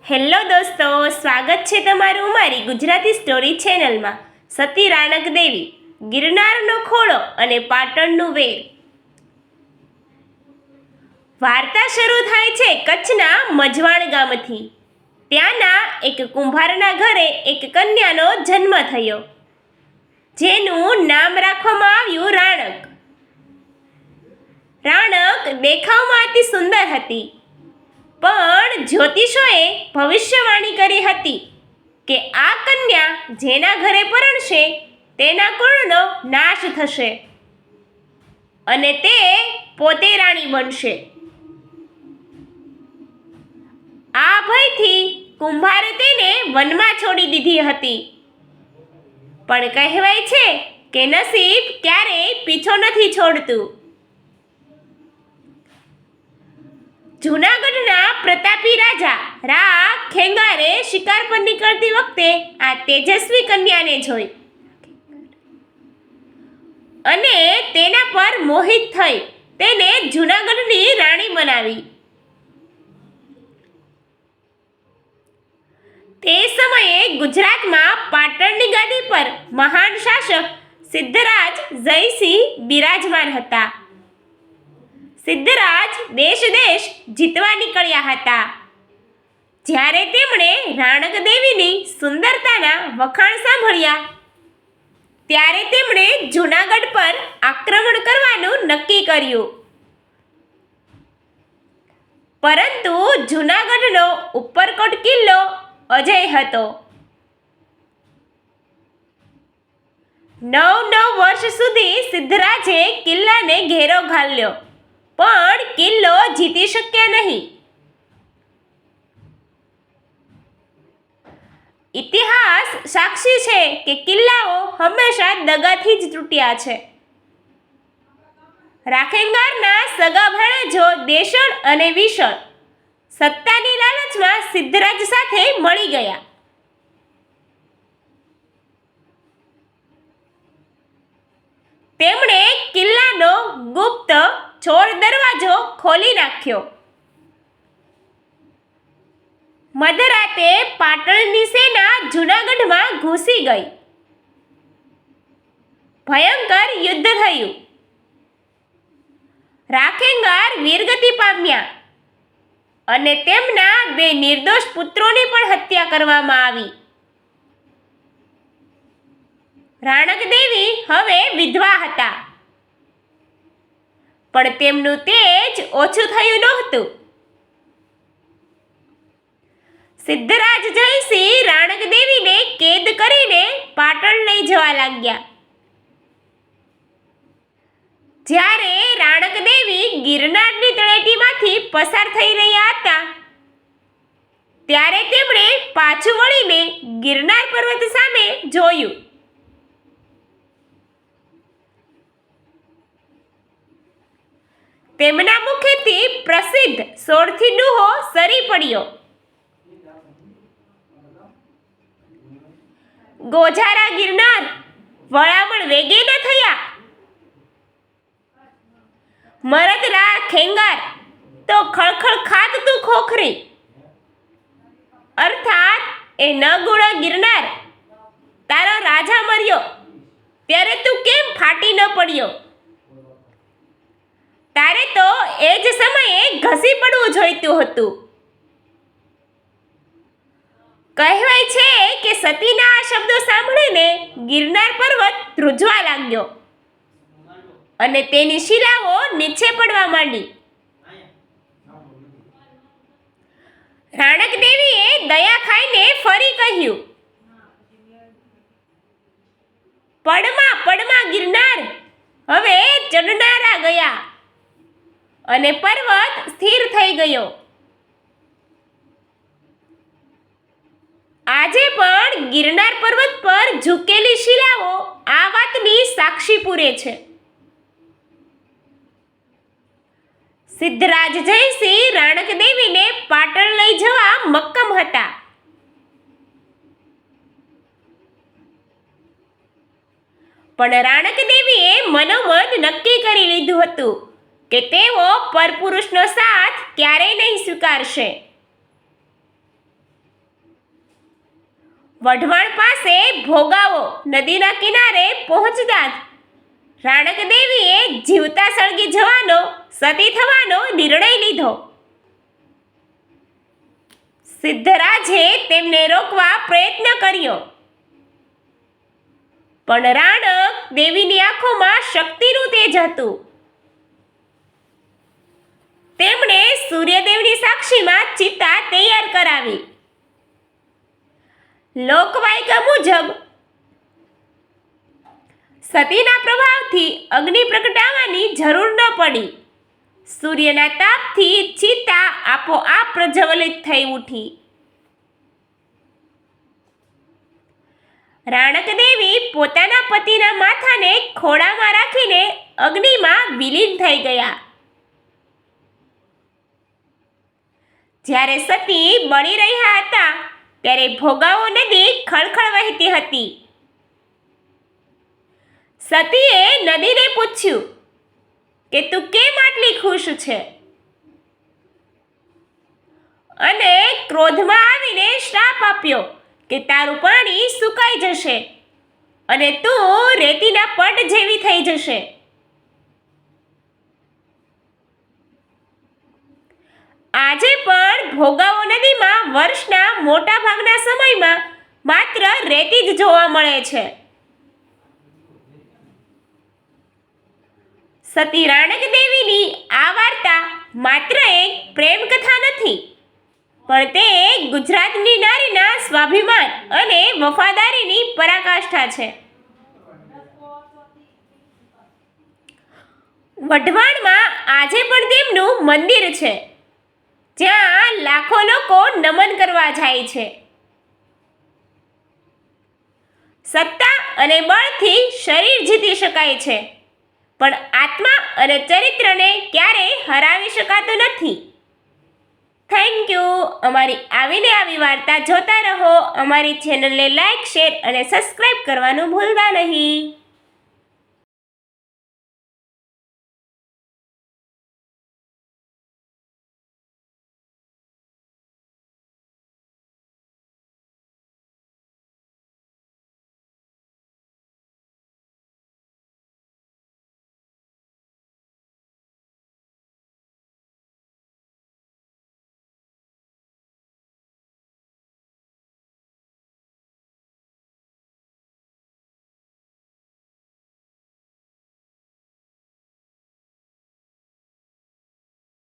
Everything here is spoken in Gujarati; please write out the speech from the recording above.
હેલો દોસ્તો, સ્વાગત છે તમારું મારી ગુજરાતી સ્ટોરી ચેનલમાં. સતી રાણક દેવી, ગિરનારનો ખોળો અને પાટણનું વેર. વાર્તા શરૂ થાય છે કચ્છના મજવાણ ગામથી. ત્યાંના એક કુંભારના ઘરે એક કન્યાનો જન્મ થયો, જેનું નામ રાખવામાં આવ્યું રાણક. રાણક દેખાવમાં અતિ સુંદર હતી, પણ જ્યોતિષોએ ભવિષ્યવાણી કરી હતી કે આ કન્યા જેના ઘરે પરણશે તેના કુળનો નાશ થશે અને તે પોતે રાણી બનશે. આ ભયથી કુંભારે તેને વનમાં છોડી દીધી હતી. પણ કહેવાય છે કે નસીબ ક્યારેય પીછો નથી છોડતું. જૂનાગઢના પ્રતાપી રાજા રા ખેંગારે શિકાર પર નીકળતી વખતે આ તેજસ્વી કન્યાને જોઈ અને તેના પર મોહિત થઈ તેને જૂનાગઢની રાણી બનાવી. તે સમયે ગુજરાતમાં પાટણની ગાદી પર મહાન શાસક સિદ્ધરાજ જયસિંહ બિરાજમાન હતા. સિદ્ધરાજ દેશ જીતવા નીકળ્યા હતા. જ્યારે તેમણે રાણક દેવીની સુંદરતાના વખાણ સાંભળ્યા ત્યારે તેમણે જૂનાગઢ પર આક્રમણ કરવાનું નક્કી કર્યું. પરંતુ જૂનાગઢનો ઉપરકોટ કિલ્લો અજય હતો. 9 વર્ષ સુધી સિદ્ધરાજે કિલ્લાને ઘેરો ઘાલ્યો, પણ કિલ્લો જીતી શક્યા નહીં. ઇતિહાસ સાક્ષી છે કે કિલ્લાઓ હંમેશા દગાથી જ તૂટ્યા છે. રાખેંગારના સગા ભાણેજો દેશળ અને વિશળ સત્તાની લાલચમાં સિદ્ધરાજ સાથે મળી ગયા. તેમણે કિલ્લાનો ગુપ્ત ચોર દરવાજો ખોલી નાખ્યો. મધરાતે પાટણની સેના જૂનાગઢમાં ઘૂસી ગઈ. ભયંકર યુદ્ધ થયું. રાખેંગાર વીરગતિ પામ્યા અને તેમના 2 નિર્દોષ પુત્રોની પણ હત્યા કરવામાં આવી. રાણક દેવી હવે વિધવા હતા, પણ તેમનું તેજ ઓછું થયું નહોતું. સિદ્ધરાજ જયસિંહ રાણક દેવીને કેદ કરીને પાટણ લઈ જવા લાગ્યા. જ્યારે રાણક દેવી ગિરનારની તળેટીમાંથી પસાર થઈ રહ્યા હતા ત્યારે તેમણે પાછું વળીને ગિરનાર પર્વત સામે જોયું. તેમના મુખેથી પ્રસિદ્ધ 16થી ડૂહો સરી પડ્યો. ગોઝારા ગિરનાર વળામણ વેગે ન થયા. મરદરા ખેંગાર તો ખળખળ ખાધતું ખોખરી. અર્થાત એ નગુણો ગિરનાર, તારો રાજા મર્યો ત્યારે તું કેમ ફાટી ન પડ્યો? તારે તો એ જ સમયે ઘસી પડવું જોઈતું હતું. કહેવાય છે કે સતીના આ શબ્દો સાંભળીને ગિરનાર પર્વત ધ્રુજવા લાગ્યો અને તેની શિલાઓ નીચે પડવા માંડી. રાણક દેવીએ દયા ખાઈને ફરી કહ્યું, પડમાં ગિરનાર હવે ચડનારા ગયા અને પર્વત સ્થિર થઈ ગયો. આજે પણ ગિરનાર પર્વત પર ઝૂકેલી શિલાઓ આ વાતની સાક્ષી પૂરે છે. સિદ્ધરાજ જયસિંહ રાણક દેવીને પાટણ લઈ જવા મક્કમ હતા. પણ રાણક દેવીએ મનોમન નક્કી કરી લીધું હતું કે તેઓ પરપુરુષનો સાથ ક્યારેય નહીં સ્વીકારશે. વઢવાણ પાસે ભોગાવો નદીના કિનારે પહોંચતા જ રાણક દેવીએ જીવતા સળગી જવાનો, સતી થવાનો નિર્ણય લીધો. સિદ્ધરાજે તેમને રોકવા પ્રયત્ન કર્યો, પણ રાણક દેવીની આંખોમાં શક્તિનું તેજ હતું. તેમણે સૂર્યદેવની સાક્ષીમાં ચિતા તૈયાર કરાવી. લોકવાયકા મુજબ સતીના પ્રભાવથી અગ્નિ પ્રગટાવવાની જરૂર ન પડી. સૂર્યના તાપથી ચિતા આપોઆપ પ્રજ્વલિત થઈ ઉઠી. રાણક દેવી પોતાના પતિના માથાને ખોળામાં રાખીને અગ્નિમાં વિલીન થઈ ગયા. જ્યારે સતી બળી રહ્યા હતા ત્યારે ભોગાવો નદી ખળખળ વહેતી હતી. સતીએ નદીને પૂછ્યું કે તું કેમ આટલી ખુશ છે? અને ક્રોધમાં આવીને શ્રાપ આપ્યો કે તારું પાણી સુકાઈ જશે અને તું રેતીના પડ જેવી થઈ જશે. આજે પણ ભોગાવો નદીમાં વર્ષના મોટા ભાગના સમયમાં માત્ર રેતી જ જોવા મળે છે. સતી રાણક દેવીની આ વાર્તા માત્ર એક પ્રેમ કથા નથી, પણ તે ગુજરાતની નારીના સ્વાભિમાન અને વફાદારીની પરાકાષ્ઠા છે. વઢવાણમાં આજે પણ તેમનું મંદિર છે, જ્યાં લાખો લોકો નમન કરવા જાય છે. સત્તા અને બળથી શરીર જીતી શકાય છે, પણ આત્મા અને ચરિત્રને ક્યારેય હરાવી શકાતું નથી. Thank you. અમારી આવીને આવી વાર્તા જોતા રહો. અમારી ચેનલને લાઈક, શેર અને સબસ્ક્રાઈબ કરવાનું ભૂલતા નહીં.